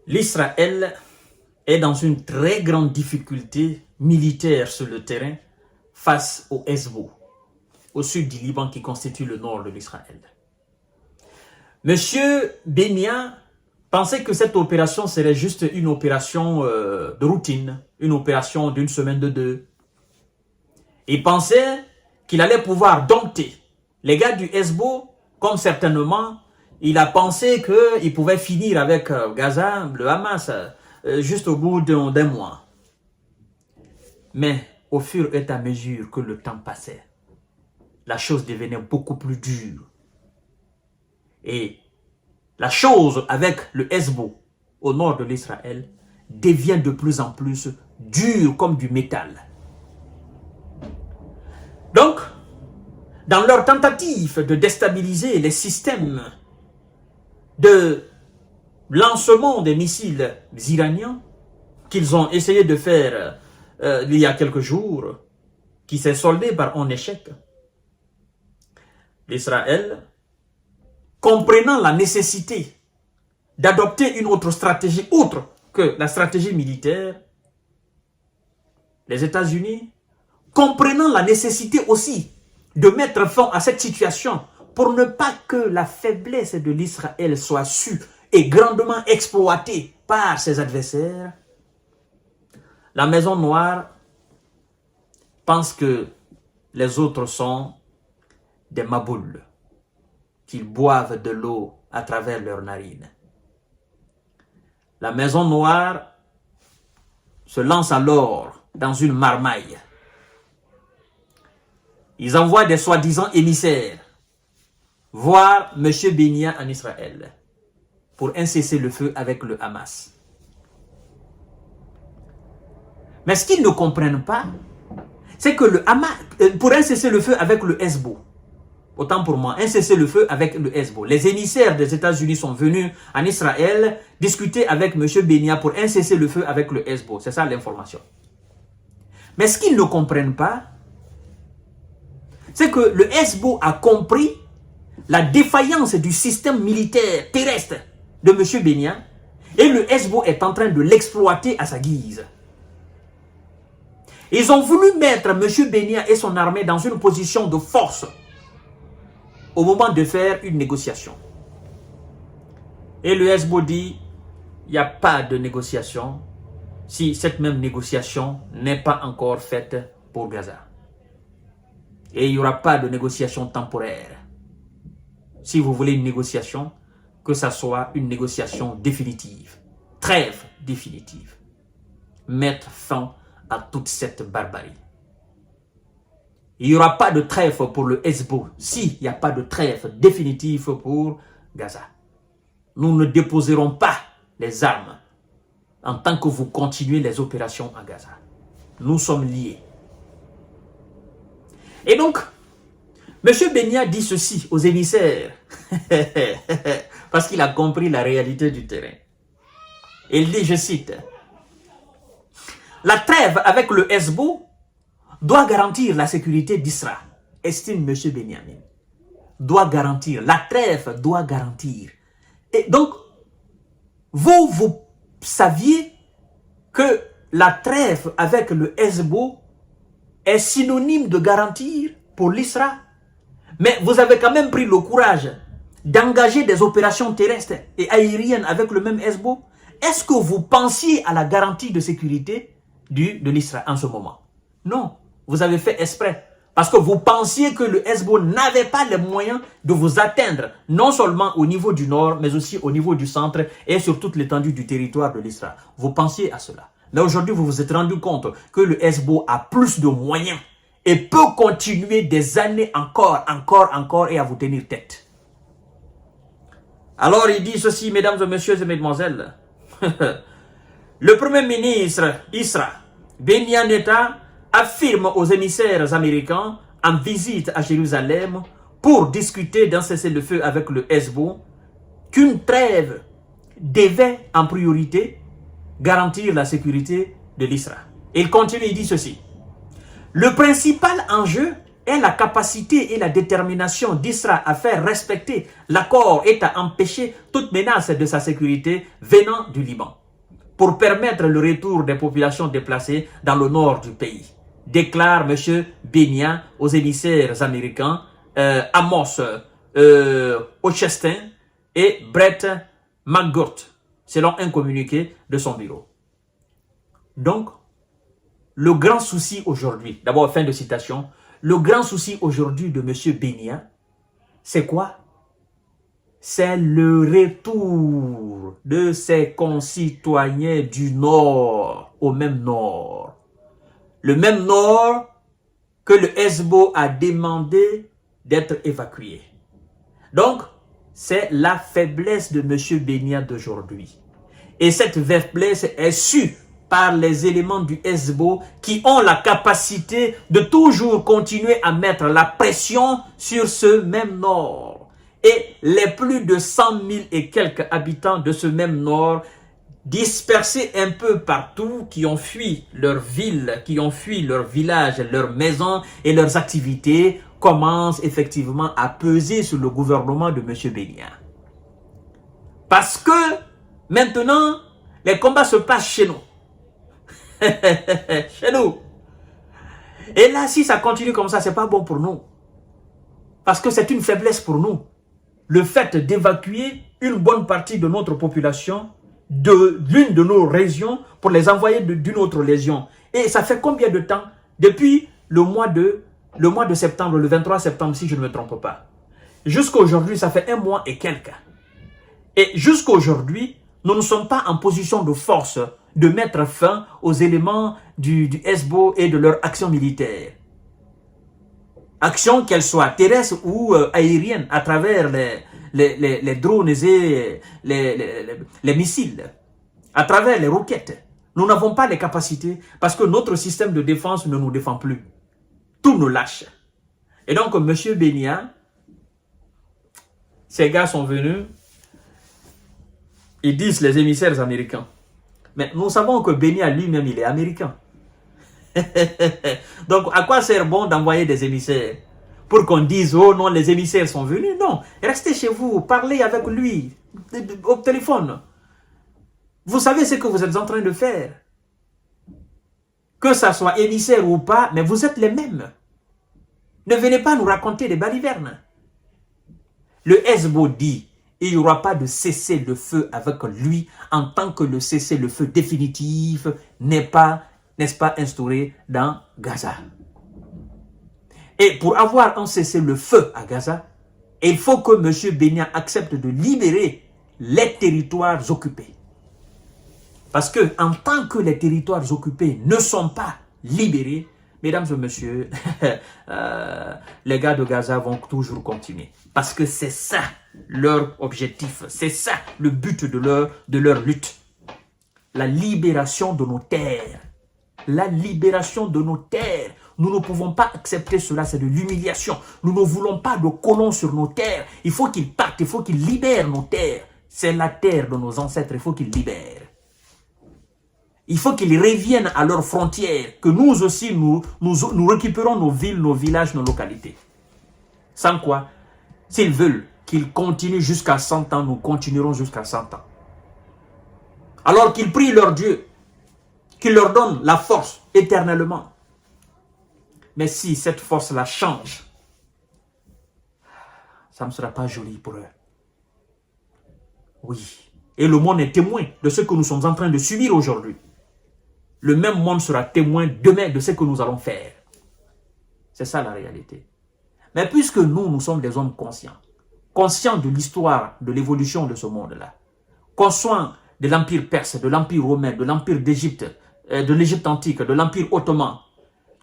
L'Israël est dans une très grande difficulté militaire sur le terrain face au Hezbollah, au sud du Liban qui constitue le nord de l'Israël. Monsieur Bennia pensait que cette opération serait juste une opération de routine, une opération d'une semaine de deux. Il pensait qu'il allait pouvoir dompter les gars du Hezbollah, comme certainement il a pensé qu'il pouvait finir avec Gaza, le Hamas, juste au bout d'un mois. Mais au fur et à mesure que le temps passait, la chose devenait beaucoup plus dure. Et la chose avec le Hezbollah au nord de l'Israël devient de plus en plus dure comme du métal. Donc, dans leur tentative de déstabiliser les systèmes de lancement des missiles iraniens qu'ils ont essayé de faire il y a quelques jours, qui s'est soldé par un échec, l'Israël, comprenant la nécessité d'adopter une autre stratégie autre que la stratégie militaire, les États-Unis, comprenant la nécessité aussi de mettre fin à cette situation pour ne pas que la faiblesse de l'Israël soit sue et grandement exploitée par ses adversaires, la Maison Noire pense que les autres sont des maboules, qu'ils boivent de l'eau à travers leurs narines. La Maison Noire se lance alors dans une marmaille. Ils envoient des soi-disant émissaires voir M. Bennia en Israël pour un cessez-le-feu avec le Hamas. Mais ce qu'ils ne comprennent pas, c'est que le Hamas, pour un cessez-le-feu avec le Hezbollah, autant pour moi, un cessez-le-feu avec le Hezbollah. Les émissaires des États-Unis sont venus en Israël discuter avec M. Bennia pour un cessez-le-feu avec le Hezbollah. C'est ça l'information. Mais ce qu'ils ne comprennent pas, c'est que le Hezbollah a compris la défaillance du système militaire terrestre de M. Bennia et le Hezbollah est en train de l'exploiter à sa guise. Ils ont voulu mettre M. Bennia et son armée dans une position de force au moment de faire une négociation. Et le Hezbollah dit, il n'y a pas de négociation si cette même négociation n'est pas encore faite pour Gaza. Et il n'y aura pas de négociation temporaire. Si vous voulez une négociation, que ça soit une négociation définitive, trêve définitive. Mettre fin à toute cette barbarie. Il n'y aura pas de trêve pour le Hezbollah s'il n'y a pas de trêve définitive pour Gaza. Nous ne déposerons pas les armes en tant que vous continuez les opérations à Gaza. Nous sommes liés. Et donc, M. Bennia dit ceci aux émissaires, parce qu'il a compris la réalité du terrain. Il dit, je cite, « La trêve avec le Hezbollah doit garantir la sécurité d'Israël, estime M. Benjamin. Doit garantir, la trêve doit garantir. » Et donc, vous saviez que la trêve avec le Hezbollah est synonyme de garantir pour l'Israël. Mais vous avez quand même pris le courage d'engager des opérations terrestres et aériennes avec le même Hezbollah. Est-ce que vous pensiez à la garantie de sécurité de l'Israël en ce moment? Non, vous avez fait exprès. Parce que vous pensiez que le Hezbollah n'avait pas les moyens de vous atteindre, non seulement au niveau du nord, mais aussi au niveau du centre et sur toute l'étendue du territoire de l'Israël. Vous pensiez à cela. Mais aujourd'hui, vous vous êtes rendu compte que le Hezbollah a plus de moyens et peut continuer des années encore et à vous tenir tête. Alors il dit ceci, mesdames et messieurs et mesdemoiselles. Le premier ministre Israël, Benjamin Netanyahu, affirme aux émissaires américains en visite à Jérusalem pour discuter d'un cessez-le-feu avec le Hezbollah qu'une trêve devait en priorité garantir la sécurité de l'Israël. Il continue, il dit ceci. Le principal enjeu ait la capacité et la détermination d'Israël à faire respecter l'accord et à empêcher toute menace de sa sécurité venant du Liban, pour permettre le retour des populations déplacées dans le nord du pays, déclare M. Benia aux émissaires américains Amos Hochstein et Brett McGirt, selon un communiqué de son bureau. Donc, le grand souci aujourd'hui, d'abord fin de citation, le grand souci aujourd'hui de M. Benia, c'est quoi? C'est le retour de ses concitoyens du Nord au même Nord. Le même Nord que le Hezbollah a demandé d'être évacué. Donc, c'est la faiblesse de M. Benia d'aujourd'hui. Et cette faiblesse est sue par les éléments du Hezbollah qui ont la capacité de toujours continuer à mettre la pression sur ce même Nord. Et les plus de 100 000 et quelques habitants de ce même Nord, dispersés un peu partout, qui ont fui leur ville, qui ont fui leur village, leurs maisons et leurs activités, commencent effectivement à peser sur le gouvernement de M. Benia. Parce que maintenant, les combats se passent chez nous. Chez nous. Et là, si ça continue comme ça, c'est pas bon pour nous. Parce que c'est une faiblesse pour nous. Le fait d'évacuer une bonne partie de notre population de l'une de nos régions pour les envoyer d'une autre région. Et ça fait combien de temps? Depuis le mois de septembre, le 23 septembre, si je ne me trompe pas. Jusqu'à aujourd'hui, ça fait un mois et quelques. Et jusqu'à aujourd'hui, nous ne sommes pas en position de force de mettre fin aux éléments du Hezbollah et de leur action militaire. Action qu'elle soit terrestre ou aérienne à travers les drones et les missiles, à travers les roquettes. Nous n'avons pas les capacités parce que notre système de défense ne nous défend plus. Tout nous lâche. Et donc, M. Benia, ces gars sont venus, ils disent les émissaires américains. Mais nous savons que Benia lui-même, il est américain. Donc, à quoi sert bon d'envoyer des émissaires? Pour qu'on dise, oh non, les émissaires sont venus? Non, restez chez vous, parlez avec lui, au téléphone. Vous savez ce que vous êtes en train de faire. Que ça soit émissaire ou pas, mais vous êtes les mêmes. Ne venez pas nous raconter des balivernes. Le Hezbollah dit, il n'y aura pas de cessez-le-feu avec lui en tant que le cessez-le-feu définitif n'est pas, n'est-ce pas, instauré dans Gaza. Et pour avoir un cessez-le-feu à Gaza, il faut que M. Benia accepte de libérer les territoires occupés. Parce que en tant que les territoires occupés ne sont pas libérés, mesdames et messieurs, les gars de Gaza vont toujours continuer. Parce que c'est ça leur objectif, c'est ça le but de leur lutte. La libération de nos terres. La libération de nos terres. Nous ne pouvons pas accepter cela, c'est de l'humiliation. Nous ne voulons pas de colons sur nos terres. Il faut qu'ils partent, il faut qu'ils libèrent nos terres. C'est la terre de nos ancêtres, il faut qu'ils libèrent. Il faut qu'ils reviennent à leurs frontières, que nous aussi, nous récupérons nos villes, nos villages, nos localités. Sans quoi, s'ils veulent qu'ils continuent jusqu'à 100 ans, nous continuerons jusqu'à 100 ans. Alors qu'ils prient leur Dieu, qu'il leur donne la force éternellement. Mais si cette force-là change, ça ne sera pas joli pour eux. Oui. Et le monde est témoin de ce que nous sommes en train de subir aujourd'hui. Le même monde sera témoin demain de ce que nous allons faire. C'est ça la réalité. Mais puisque nous sommes des hommes conscients, conscients de l'histoire, de l'évolution de ce monde-là, conscients de l'Empire perse, de l'Empire romain, de l'Empire d'Égypte, de l'Égypte antique, de l'Empire ottoman,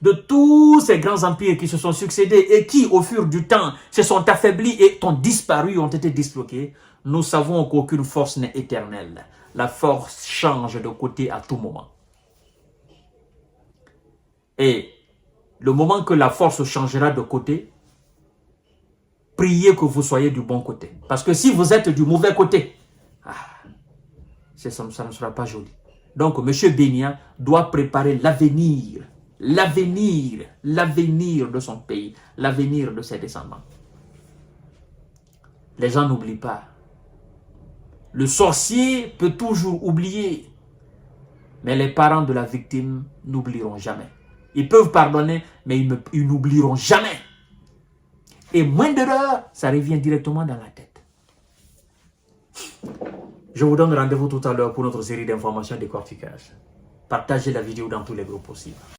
de tous ces grands empires qui se sont succédés et qui, au fur du temps, se sont affaiblis et ont disparu, ont été disloqués, nous savons qu'aucune force n'est éternelle. La force change de côté à tout moment. Et le moment que la force changera de côté, priez que vous soyez du bon côté. Parce que si vous êtes du mauvais côté, ça ne sera pas joli. Donc, M. Benia doit préparer l'avenir l'avenir de son pays, l'avenir de ses descendants. Les gens n'oublient pas. Le sorcier peut toujours oublier, mais les parents de la victime n'oublieront jamais. Ils peuvent pardonner, mais ils n'oublieront jamais. Et moins d'erreurs, ça revient directement dans la tête. Je vous donne rendez-vous tout à l'heure pour notre série d'informations et décortiquage. Partagez la vidéo dans tous les groupes possibles.